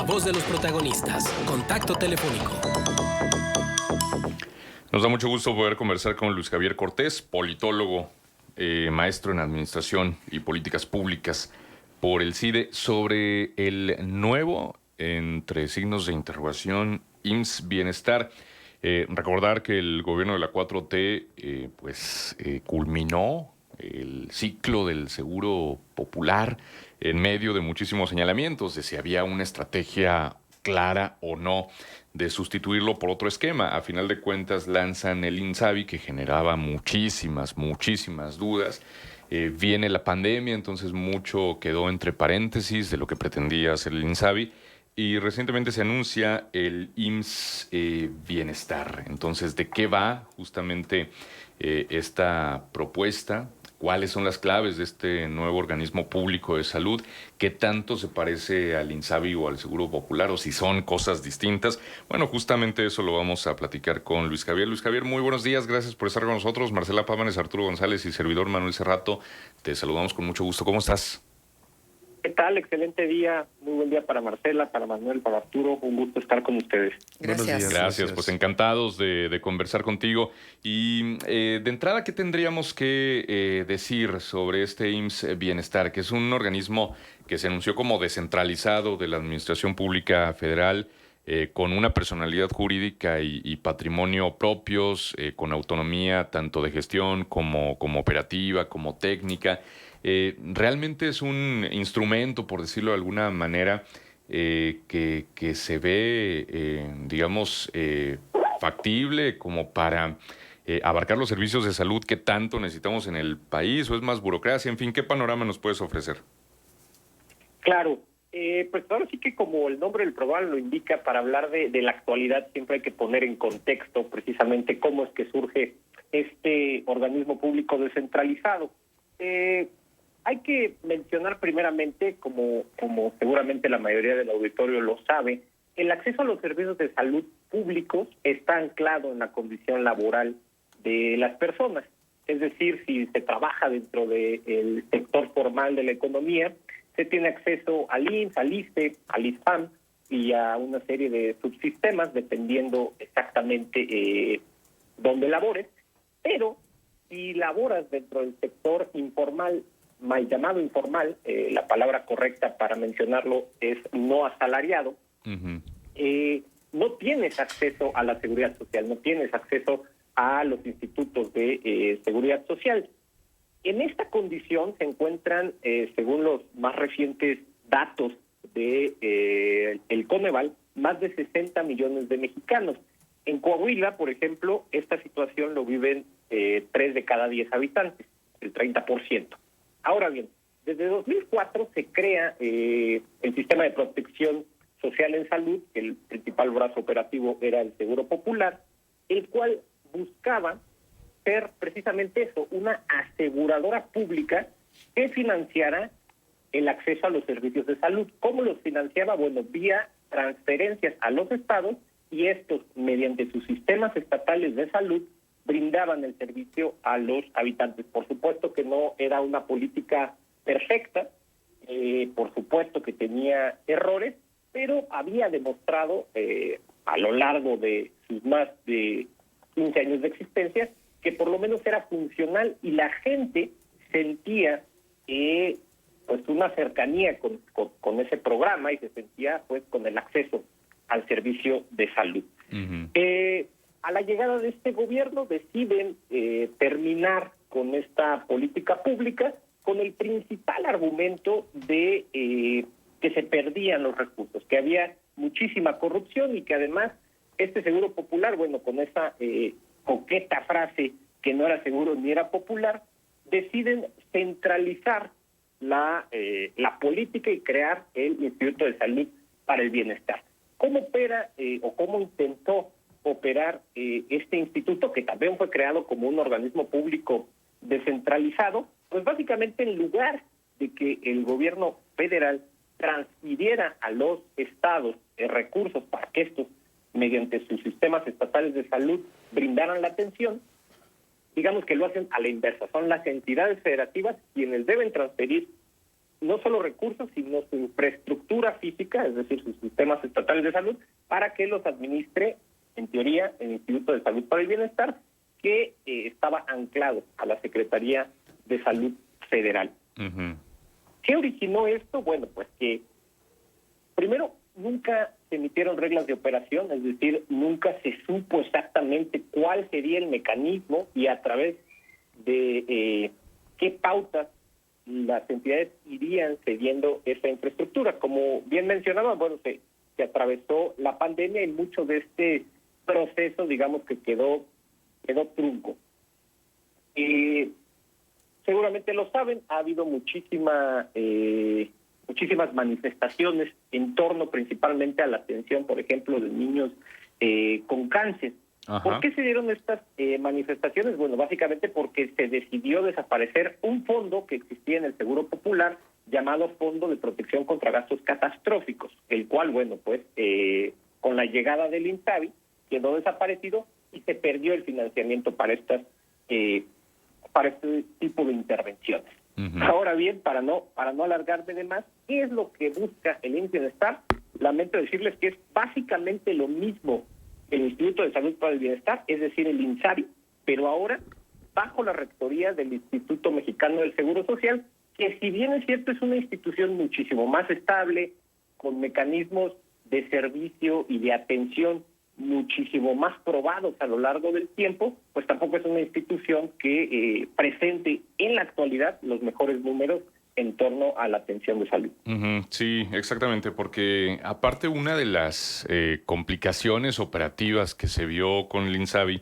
La voz de los protagonistas. Contacto telefónico. Nos da mucho gusto poder conversar con Luis Javier Cortés, politólogo, maestro en Administración y Políticas Públicas por el CIDE, sobre el nuevo, entre signos de interrogación, IMSS Bienestar. Recordar que el gobierno de la 4T culminó el ciclo del seguro popular en medio de muchísimos señalamientos de si había una estrategia clara o no de sustituirlo por otro esquema. A final de cuentas lanzan el INSABI, que generaba muchísimas dudas. Viene la pandemia, entonces mucho quedó entre paréntesis de lo que pretendía hacer el INSABI. Y recientemente se anuncia el IMSS Bienestar. Entonces, ¿de qué va justamente esta propuesta? ¿Cuáles son las claves de este nuevo organismo público de salud? ¿Qué tanto se parece al INSABI o al Seguro Popular, o si son cosas distintas? Bueno, justamente eso lo vamos a platicar con Luis Javier. Luis Javier, muy buenos días, gracias por estar con nosotros. Marcela Pámanes, Arturo González y servidor Manuel Cerrato, te saludamos con mucho gusto. ¿Cómo estás? ¿Qué tal? Excelente día, muy buen día para Marcela, para Manuel, para Arturo, un gusto estar con ustedes. Gracias, pues encantados de conversar contigo. Y de entrada, ¿qué tendríamos que decir sobre este IMSS Bienestar, que es un organismo que se anunció como descentralizado de la Administración Pública Federal, con una personalidad jurídica y patrimonio propios, con autonomía tanto de gestión como operativa, como técnica? Realmente es un instrumento, por decirlo de alguna manera, que se ve, factible como para abarcar los servicios de salud que tanto necesitamos en el país, o es más burocracia. En fin, ¿qué panorama nos puedes ofrecer? Claro, pues ahora sí que, como el nombre del programa lo indica, para hablar de la actualidad siempre hay que poner en contexto precisamente cómo es que surge este organismo público descentralizado. Hay que mencionar primeramente, como seguramente la mayoría del auditorio lo sabe, el acceso a los servicios de salud públicos está anclado en la condición laboral de las personas. Es decir, si se trabaja dentro del sector formal de la economía, se tiene acceso al IMSS, al ISSSTE, al ISPAM y a una serie de subsistemas, dependiendo exactamente dónde labores. Pero si laboras dentro del sector informal, mal llamado informal, la palabra correcta para mencionarlo es no asalariado, no tienes acceso a la seguridad social, no tienes acceso a los institutos de seguridad social. En esta condición se encuentran, según los más recientes datos de el Coneval, más de 60 millones de mexicanos. En Coahuila, por ejemplo, esta situación lo viven 3 de cada 10 habitantes, el 30%. Ahora bien, desde 2004 se crea el Sistema de Protección Social en Salud, que el principal brazo operativo era el Seguro Popular, el cual buscaba ser precisamente eso, una aseguradora pública que financiara el acceso a los servicios de salud. ¿Cómo los financiaba? Bueno, vía transferencias a los estados, y estos, mediante sus sistemas estatales de salud, brindaban el servicio a los habitantes. Por supuesto que no era una política perfecta, por supuesto que tenía errores, pero había demostrado a lo largo de sus más de 15 años de existencia que por lo menos era funcional, y la gente sentía pues una cercanía con ese programa, y se sentía pues con el acceso al servicio de salud. A la llegada de este gobierno deciden terminar con esta política pública con el principal argumento de que se perdían los recursos, que había muchísima corrupción, y que además este Seguro Popular, bueno, con esa coqueta frase que no era seguro ni era popular, deciden centralizar la política y crear el Instituto de Salud para el Bienestar. ¿Cómo opera o cómo intentó operar este instituto, que también fue creado como un organismo público descentralizado? Pues básicamente, en lugar de que el gobierno federal transfiriera a los estados recursos para que estos, mediante sus sistemas estatales de salud, brindaran la atención, digamos que lo hacen a la inversa. Son las entidades federativas quienes deben transferir no solo recursos, sino su infraestructura física, es decir, sus sistemas estatales de salud, para que los administre, en teoría, el Instituto de Salud para el Bienestar, que estaba anclado a la Secretaría de Salud Federal. Uh-huh. ¿Qué originó esto? Bueno, pues que primero nunca se emitieron reglas de operación, es decir, nunca se supo exactamente cuál sería el mecanismo y a través de qué pautas las entidades irían cediendo esa infraestructura. Como bien mencionaba, bueno, se atravesó la pandemia y mucho de este proceso, digamos que quedó trunco. Seguramente lo saben, ha habido muchísimas manifestaciones en torno principalmente a la atención, por ejemplo, de niños con cáncer. Ajá. ¿Por qué se dieron estas manifestaciones? Bueno, básicamente porque se decidió desaparecer un fondo que existía en el Seguro Popular llamado Fondo de Protección contra Gastos Catastróficos, el cual, bueno, pues con la llegada del INSABI quedó desaparecido y se perdió el financiamiento para este tipo de intervenciones. Uh-huh. Ahora bien, para no alargarme de más, ¿qué es lo que busca el IMSS Bienestar? Lamento decirles que es básicamente lo mismo que el Instituto de Salud para el Bienestar, es decir, el INSABI, pero ahora bajo la rectoría del Instituto Mexicano del Seguro Social, que si bien es cierto es una institución muchísimo más estable, con mecanismos de servicio y de atención muchísimo más probados a lo largo del tiempo, pues tampoco es una institución que presente en la actualidad los mejores números en torno a la atención de salud. Uh-huh. Sí, exactamente, porque aparte una de las complicaciones operativas que se vio con el INSABI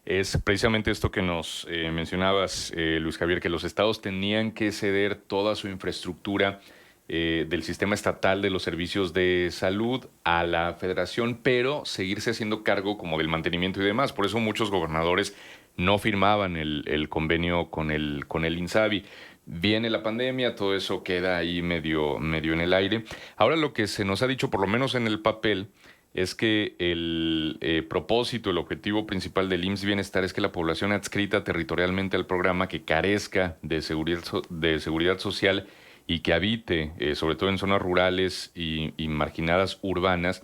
es precisamente esto que nos mencionabas, Luis Javier, que los estados tenían que ceder toda su infraestructura del sistema estatal de los servicios de salud a la federación, pero seguirse haciendo cargo como del mantenimiento y demás. Por eso muchos gobernadores no firmaban el convenio con el INSABI. Viene la pandemia, todo eso queda ahí medio en el aire. Ahora lo que se nos ha dicho, por lo menos en el papel, es que el propósito, el objetivo principal del IMSS Bienestar es que la población adscrita territorialmente al programa que carezca de seguridad social y que habite, sobre todo en zonas rurales y marginadas urbanas,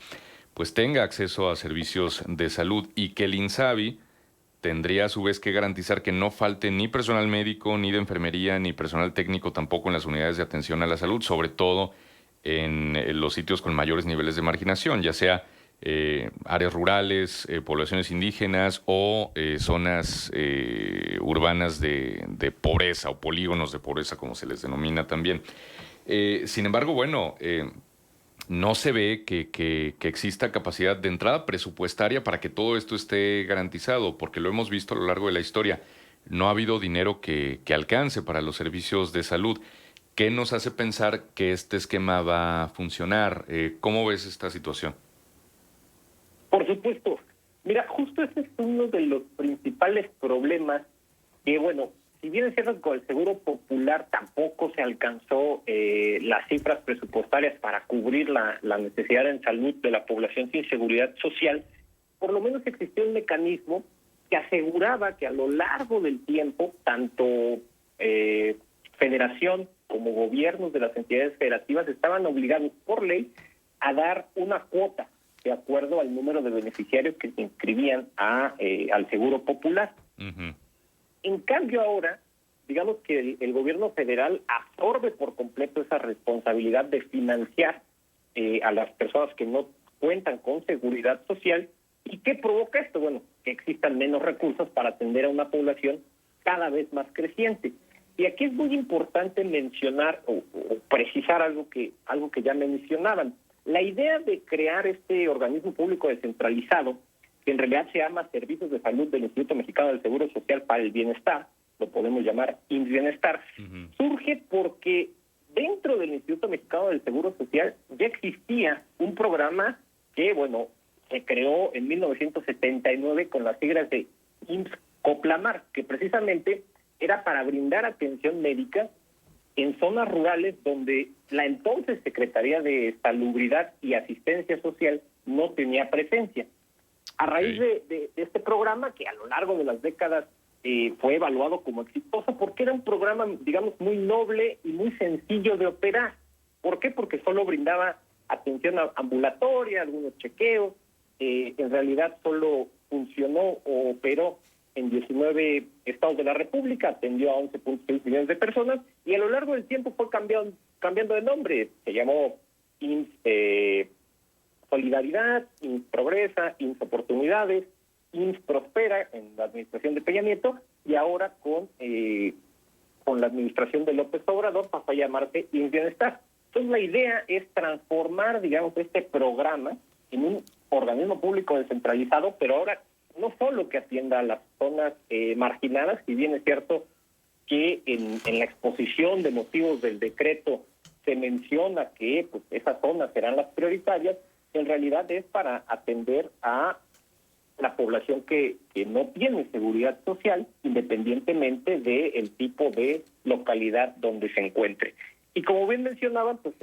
pues tenga acceso a servicios de salud, y que el INSABI tendría a su vez que garantizar que no falte ni personal médico, ni de enfermería, ni personal técnico tampoco en las unidades de atención a la salud, sobre todo en los sitios con mayores niveles de marginación, ya sea áreas rurales, poblaciones indígenas o zonas urbanas de pobreza o polígonos de pobreza, como se les denomina también. Sin embargo, bueno, no se ve que exista capacidad de entrada presupuestaria para que todo esto esté garantizado, porque lo hemos visto a lo largo de la historia. No ha habido dinero que alcance para los servicios de salud. ¿Qué nos hace pensar que este esquema va a funcionar? ¿Cómo ves esta situación? Por supuesto. Mira, justo ese es uno de los principales problemas que, bueno, si bien es cierto que con el Seguro Popular tampoco se alcanzó las cifras presupuestarias para cubrir la necesidad en salud de la población sin seguridad social, por lo menos existió un mecanismo que aseguraba que a lo largo del tiempo, tanto federación como gobiernos de las entidades federativas estaban obligados por ley a dar una cuota de acuerdo al número de beneficiarios que se inscribían al Seguro Popular. Uh-huh. En cambio ahora, digamos que el gobierno federal absorbe por completo esa responsabilidad de financiar a las personas que no cuentan con seguridad social. ¿Y qué provoca esto? Bueno, que existan menos recursos para atender a una población cada vez más creciente. Y aquí es muy importante mencionar o precisar algo que ya mencionaban. La idea de crear este organismo público descentralizado, que en realidad se llama Servicios de Salud del Instituto Mexicano del Seguro Social para el Bienestar, lo podemos llamar IMSS Bienestar, uh-huh, surge porque dentro del Instituto Mexicano del Seguro Social ya existía un programa que, bueno, se creó en 1979 con las siglas de IMSS-Coplamar, que precisamente era para brindar atención médica en zonas rurales donde la entonces Secretaría de Salubridad y Asistencia Social no tenía presencia. A raíz de este programa, que a lo largo de las décadas fue evaluado como exitoso porque era un programa, digamos, muy noble y muy sencillo de operar. ¿Por qué? Porque solo brindaba atención ambulatoria, algunos chequeos. En realidad solo funcionó o operó en 19 estados de la República, atendió a 11.6 millones de personas y a lo largo del tiempo fue cambiando de nombre. Se llamó IMSS Solidaridad, IMSS Progresa, IMSS Oportunidades, IMSS Prospera en la administración de Peña Nieto y ahora con la administración de López Obrador pasó a llamarse IMSS Bienestar. Entonces la idea es transformar, digamos, este programa en un organismo público descentralizado, pero ahora no solo que atienda a las zonas marginadas, si bien es cierto que en la exposición de motivos del decreto se menciona que pues, esas zonas serán las prioritarias, en realidad es para atender a la población que no tiene seguridad social, independientemente del tipo de localidad donde se encuentre. Y como bien mencionaban, pues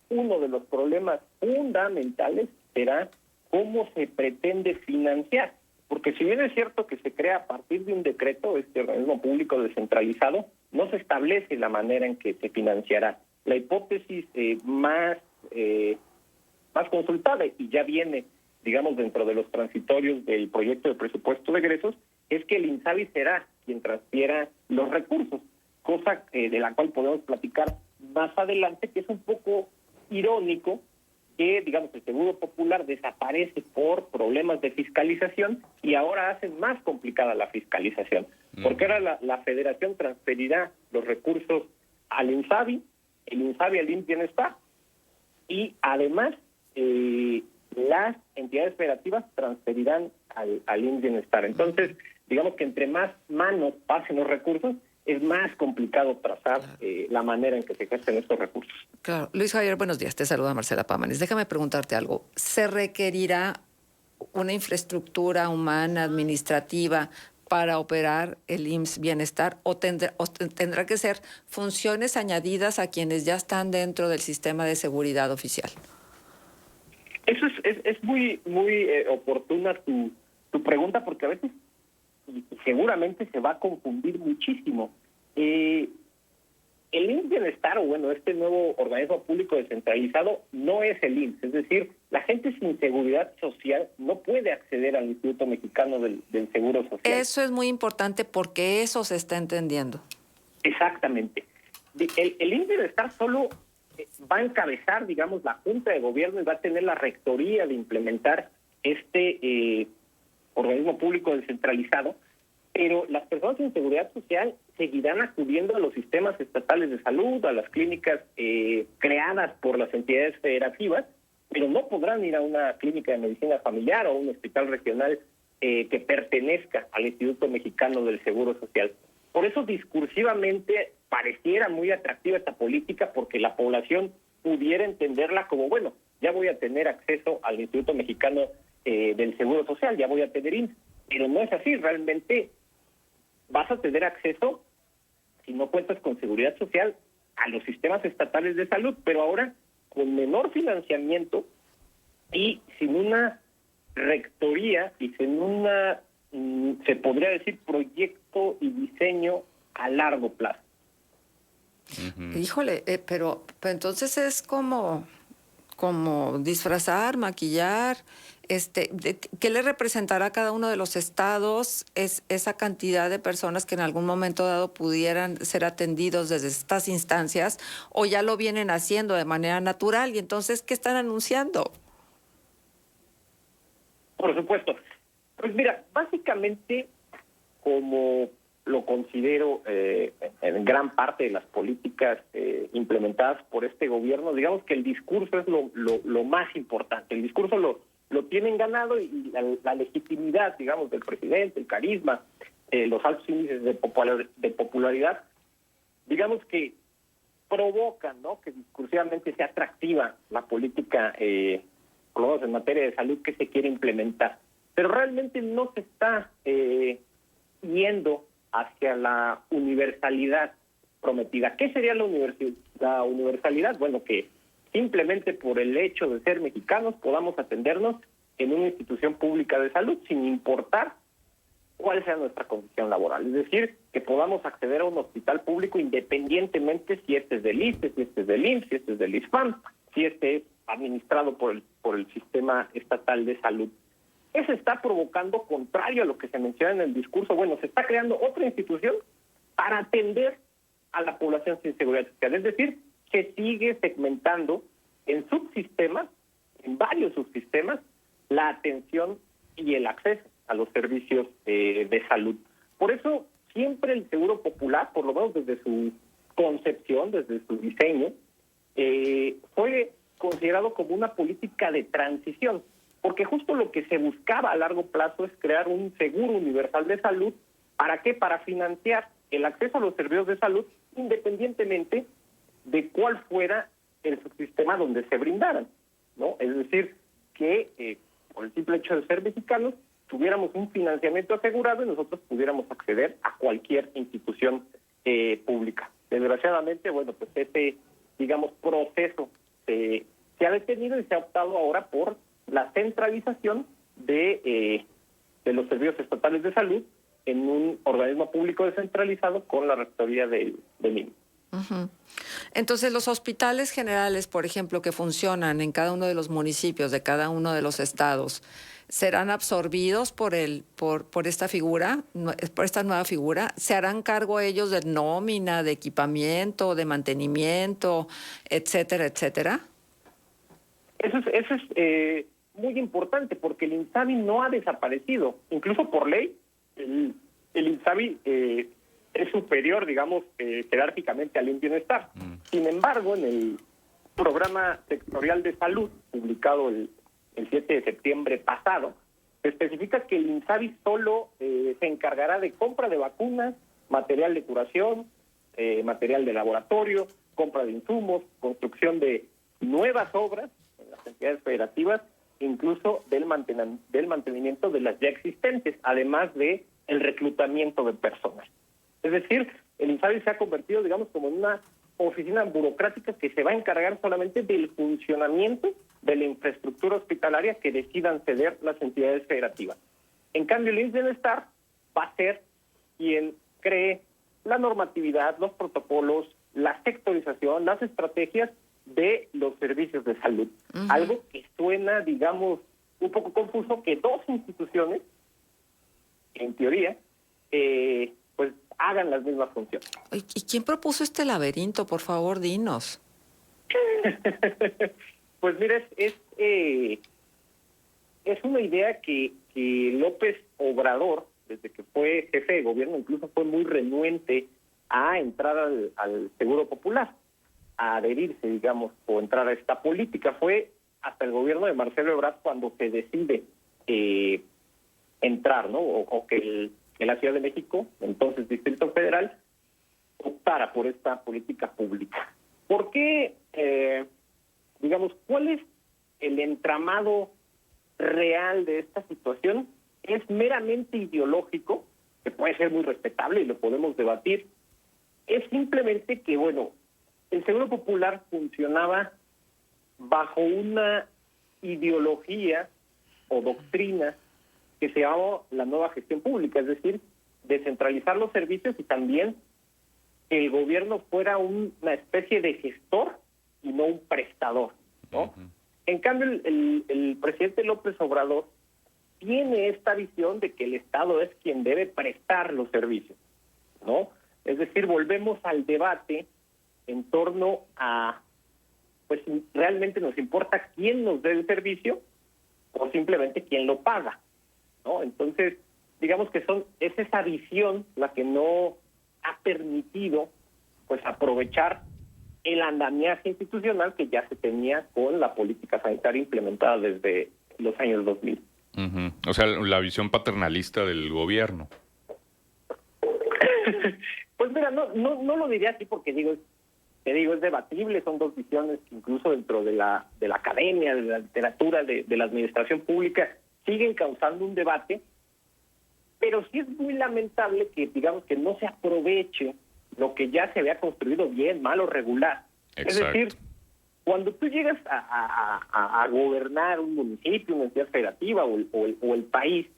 uno de los problemas fundamentales será cómo se pretende financiar. Porque si bien es cierto que se crea a partir de un decreto, este organismo público descentralizado, no se establece la manera en que se financiará. La hipótesis más consultada, y ya viene, digamos, dentro de los transitorios del proyecto de presupuesto de egresos, es que el INSABI será quien transfiera los recursos, cosa de la cual podemos platicar más adelante, que es un poco irónico que, digamos, el Seguro Popular desaparece por problemas de fiscalización y ahora hacen más complicada la fiscalización, porque ahora la Federación transferirá los recursos al INSABI, el INSABI al IMSS Bienestar, y además las entidades federativas transferirán al IMSS Bienestar. Entonces, digamos que entre más manos pasen los recursos, es más complicado trazar la manera en que se ejercen estos recursos. Claro. Luis Javier, buenos días. Te saluda Marcela Pámanes. Déjame preguntarte algo. ¿Se requerirá una infraestructura humana, administrativa, para operar el IMSS Bienestar o tendrá que ser funciones añadidas a quienes ya están dentro del sistema de seguridad oficial? Eso es muy oportuna tu pregunta, porque a veces y seguramente se va a confundir muchísimo. El IMSS Bienestar, o bueno, este nuevo organismo público descentralizado, no es el IMSS. Es decir, la gente sin seguridad social no puede acceder al Instituto Mexicano del Seguro Social. Eso es muy importante porque eso se está entendiendo. Exactamente. El IMSS Bienestar solo va a encabezar, digamos, la Junta de Gobierno y va a tener la rectoría de implementar este organismo público descentralizado, pero las personas sin seguridad social seguirán acudiendo a los sistemas estatales de salud, a las clínicas creadas por las entidades federativas, pero no podrán ir a una clínica de medicina familiar o a un hospital regional que pertenezca al Instituto Mexicano del Seguro Social. Por eso discursivamente pareciera muy atractiva esta política, porque la población pudiera entenderla como, bueno, ya voy a tener acceso al Instituto Mexicano del Seguro Social, ya voy a tener IMSS, pero no es así. Realmente vas a tener acceso, si no cuentas con seguridad social, a los sistemas estatales de salud, pero ahora con menor financiamiento y sin una rectoría y sin una, se podría decir, proyecto y diseño a largo plazo. Híjole, pero entonces es como disfrazar, maquillar. ¿Qué le representará a cada uno de los estados esa cantidad de personas que en algún momento dado pudieran ser atendidos desde estas instancias, o ya lo vienen haciendo de manera natural? Y entonces, ¿qué están anunciando? Por supuesto. Pues mira, básicamente, como lo considero en gran parte de las políticas implementadas por este gobierno, digamos que el discurso es lo más importante. El discurso lo tienen ganado, y la legitimidad, digamos, del presidente, el carisma, los altos índices de popularidad, digamos que provocan, ¿no?, que discursivamente sea atractiva la política, por lo menos en materia de salud, que se quiere implementar. Pero realmente no se está yendo hacia la universalidad prometida. ¿Qué sería la universalidad? Bueno, que simplemente por el hecho de ser mexicanos podamos atendernos en una institución pública de salud sin importar cuál sea nuestra condición laboral. Es decir, que podamos acceder a un hospital público independientemente si este es del ISSSTE, si este es del IMSS, si este es del ISFAM, si este es administrado por el Sistema Estatal de Salud. Eso está provocando, contrario a lo que se menciona en el discurso, bueno, se está creando otra institución para atender a la población sin seguridad social. Es decir, se sigue segmentando en subsistemas, en varios subsistemas, la atención y el acceso a los servicios de salud. Por eso, siempre el Seguro Popular, por lo menos desde su concepción, desde su diseño, fue considerado como una política de transición, porque justo lo que se buscaba a largo plazo es crear un seguro universal de salud. ¿Para qué? Para financiar el acceso a los servicios de salud independientemente de cuál fuera el subsistema donde se brindaran, ¿no? Es decir, que por el simple hecho de ser mexicanos tuviéramos un financiamiento asegurado y nosotros pudiéramos acceder a cualquier institución pública. Desgraciadamente, bueno, pues ese, digamos, proceso se ha detenido y se ha optado ahora por la centralización de los servicios estatales de salud en un organismo público descentralizado con la rectoría del IMSS. Ujú. Entonces, los hospitales generales, por ejemplo, que funcionan en cada uno de los municipios de cada uno de los estados, ¿serán absorbidos por esta figura, por esta nueva figura? ¿Se harán cargo ellos de nómina, de equipamiento, de mantenimiento, etcétera, etcétera? Eso es muy importante, porque el INSABI no ha desaparecido. Incluso por ley, el INSABI es superior, digamos, jerárquicamente al Bienestar. Sin embargo, en el programa sectorial de salud, publicado el 7 de septiembre pasado, se especifica que el INSABI solo se encargará de compra de vacunas, material de curación, material de laboratorio, compra de insumos, construcción de nuevas obras en las entidades federativas, incluso del mantenimiento de las ya existentes, además de el reclutamiento de personas. Es decir, el INSABI se ha convertido, digamos, como en una oficina burocrática que se va a encargar solamente del funcionamiento de la infraestructura hospitalaria que decidan ceder las entidades federativas. En cambio, el IMSS Bienestar va a ser quien cree la normatividad, los protocolos, la sectorización, las estrategias de los servicios de salud. Uh-huh. Algo que suena, digamos, un poco confuso, que dos instituciones, en teoría, pues hagan las mismas funciones. ¿Y quién propuso este laberinto? Por favor, dinos. Pues mira, es una idea que López Obrador, desde que fue jefe de gobierno, incluso fue muy renuente a entrar al Seguro Popular, a adherirse, digamos, o entrar a esta política. Fue hasta el gobierno de Marcelo Ebrard cuando se decide entrar, ¿no? O que la Ciudad de México, entonces Distrito Federal, optara por esta política pública. ¿Por qué, digamos, cuál es el entramado real de esta situación? Es meramente ideológico, que puede ser muy respetable y lo podemos debatir. Es simplemente que, bueno, el Seguro Popular funcionaba bajo una ideología o doctrina que se llamaba la nueva gestión pública, es decir, descentralizar los servicios y también que el gobierno fuera una especie de gestor y no un prestador, ¿no? Uh-huh. En cambio, el presidente López Obrador tiene esta visión de que el Estado es quien debe prestar los servicios, ¿no? Es decir, volvemos al debate en torno a, pues, ¿realmente nos importa quién nos dé el servicio o simplemente quién lo paga, ¿no? Entonces, digamos que es esa visión la que no ha permitido, pues, aprovechar el andamiaje institucional que ya se tenía con la política sanitaria implementada desde los años 2000. Uh-huh. O sea, la visión paternalista del gobierno. Pues mira, no lo diría así porque es debatible, son dos visiones que incluso dentro de la academia, de la literatura, de la administración pública, siguen causando un debate, pero sí es muy lamentable que, digamos, que no se aproveche lo que ya se había construido bien, mal o regular. Exacto. Es decir, cuando tú llegas a gobernar un municipio, una entidad federativa o el país,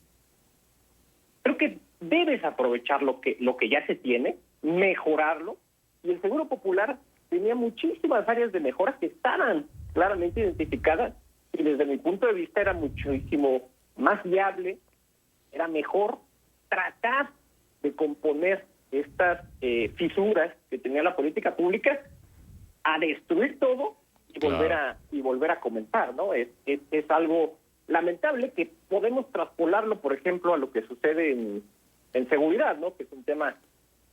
creo que debes aprovechar lo que ya se tiene, mejorarlo, y el Seguro Popular tenía muchísimas áreas de mejora que estaban claramente identificadas, y desde mi punto de vista era muchísimo más viable, era mejor tratar de componer estas fisuras que tenía la política pública, a destruir todo y volver a comenzar, ¿no? Es algo lamentable que podemos traspolarlo, por ejemplo, a lo que sucede en seguridad, ¿no? Que es un tema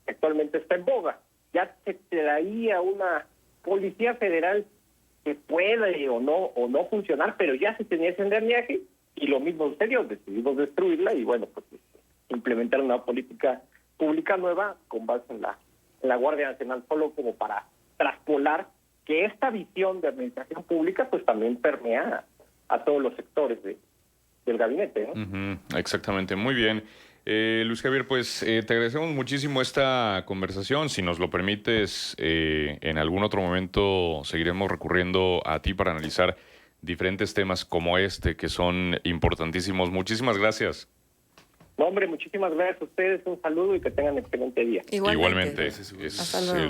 que actualmente está en boga. Ya se traía una policía federal que puede o no funcionar, pero ya se tenía ese andamiaje, y lo mismo sucedió, decidimos destruirla y bueno, pues implementar una política pública nueva con base en la Guardia Nacional, solo como para traspolar que esta visión de administración pública pues también permea a todos los sectores del gabinete, ¿no? Exactamente, muy bien. Luis Javier, pues te agradecemos muchísimo esta conversación. Si nos lo permites, en algún otro momento seguiremos recurriendo a ti para analizar diferentes temas como este, que son importantísimos. Muchísimas gracias. No, hombre, muchísimas gracias a ustedes, un saludo y que tengan excelente día. Igualmente. Es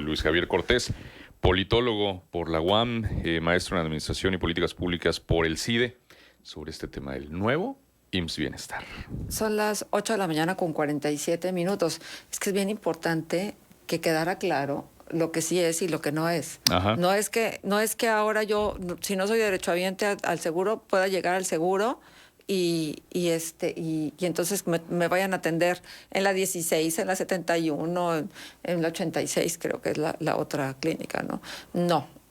Luis Javier Cortés, politólogo por la UAM, maestro en Administración y Políticas Públicas por el CIDE, sobre este tema del nuevo IMSS Bienestar. Son las 8 de la mañana con 47 minutos. Es que es bien importante que quedara claro lo que sí es y lo que no es. Ajá. No es que ahora yo, si no soy derechohabiente al seguro, pueda llegar al seguro y entonces me vayan a atender en la 16, en la 71, en la 86, creo que es la otra clínica, ¿no?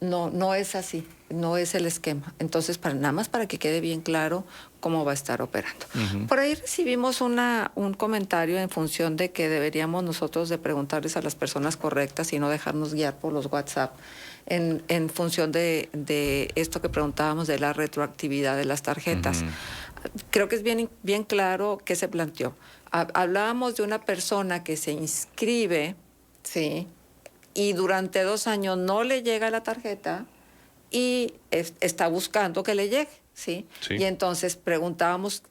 No es así, no es el esquema. Entonces, nada más para que quede bien claro cómo va a estar operando. Por ahí recibimos un comentario en función de que deberíamos nosotros de preguntarles a las personas correctas y no dejarnos guiar por los WhatsApp en función de esto que preguntábamos de la retroactividad de las tarjetas. Creo que es bien claro qué se planteó. Hablábamos de una persona que se inscribe, ¿sí?, y durante 2 años no le llega la tarjeta y está buscando que le llegue, ¿sí? Sí. Y entonces preguntábamos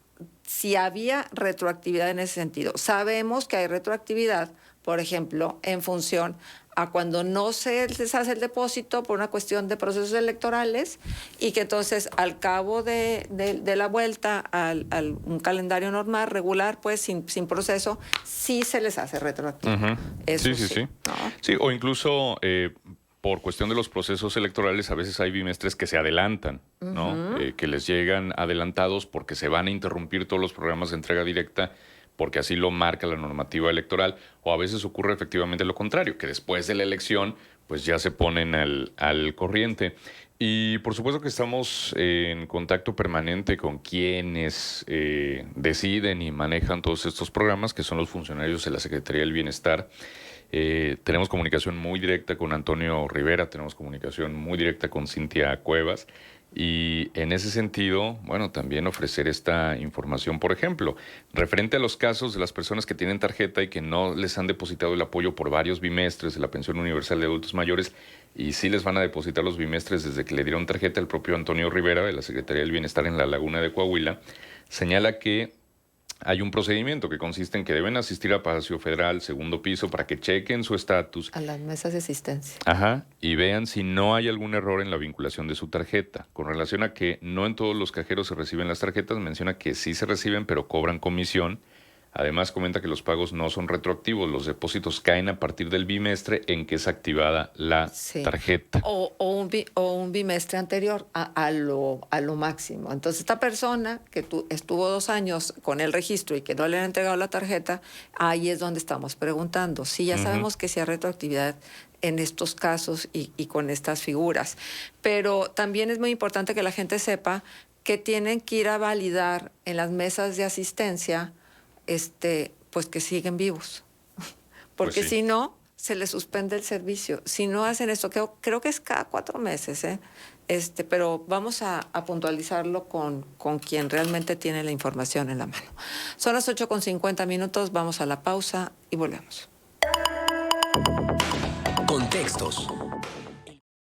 si había retroactividad en ese sentido. Sabemos que hay retroactividad, por ejemplo, en función a cuando no se les hace el depósito por una cuestión de procesos electorales, y que entonces al cabo de la vuelta al un calendario normal, regular, pues sin proceso, sí se les hace retroactivo. Eso Sí. ¿no? Sí, o incluso por cuestión de los procesos electorales, a veces hay bimestres que se adelantan, ¿no? Que les llegan adelantados porque se van a interrumpir todos los programas de entrega directa, porque así lo marca la normativa electoral, o a veces ocurre efectivamente lo contrario, que después de la elección pues ya se ponen al corriente. Y por supuesto que estamos en contacto permanente con quienes deciden y manejan todos estos programas, que son los funcionarios de la Secretaría del Bienestar. Tenemos comunicación muy directa con Antonio Rivera, tenemos comunicación muy directa con Cintia Cuevas, y en ese sentido, bueno, también ofrecer esta información, por ejemplo, referente a los casos de las personas que tienen tarjeta y que no les han depositado el apoyo por varios bimestres de la Pensión Universal de Adultos Mayores, y sí les van a depositar los bimestres desde que le dieron tarjeta. El propio Antonio Rivera, de la Secretaría del Bienestar en La Laguna de Coahuila, señala que hay un procedimiento que consiste en que deben asistir a Palacio Federal, segundo piso, para que chequen su estatus. A las mesas de asistencia. Ajá, y vean si no hay algún error en la vinculación de su tarjeta. Con relación a que no en todos los cajeros se reciben las tarjetas, menciona que sí se reciben, pero cobran comisión. Además, comenta que los pagos no son retroactivos, los depósitos caen a partir del bimestre en que es activada la tarjeta. O un bimestre anterior a lo máximo. Entonces, esta persona que estuvo 2 años con el registro y que no le han entregado la tarjeta, ahí es donde estamos preguntando. Sí, ya sabemos que sí hay retroactividad en estos casos y con estas figuras, pero también es muy importante que la gente sepa que tienen que ir a validar en las mesas de asistencia pues que siguen vivos. Porque Pues sí. si no, se les suspende el servicio. Si no hacen esto, creo que es cada 4 meses, pero vamos a puntualizarlo con quien realmente tiene la información en la mano. Son las 8:50, vamos a la pausa y volvemos. Contextos.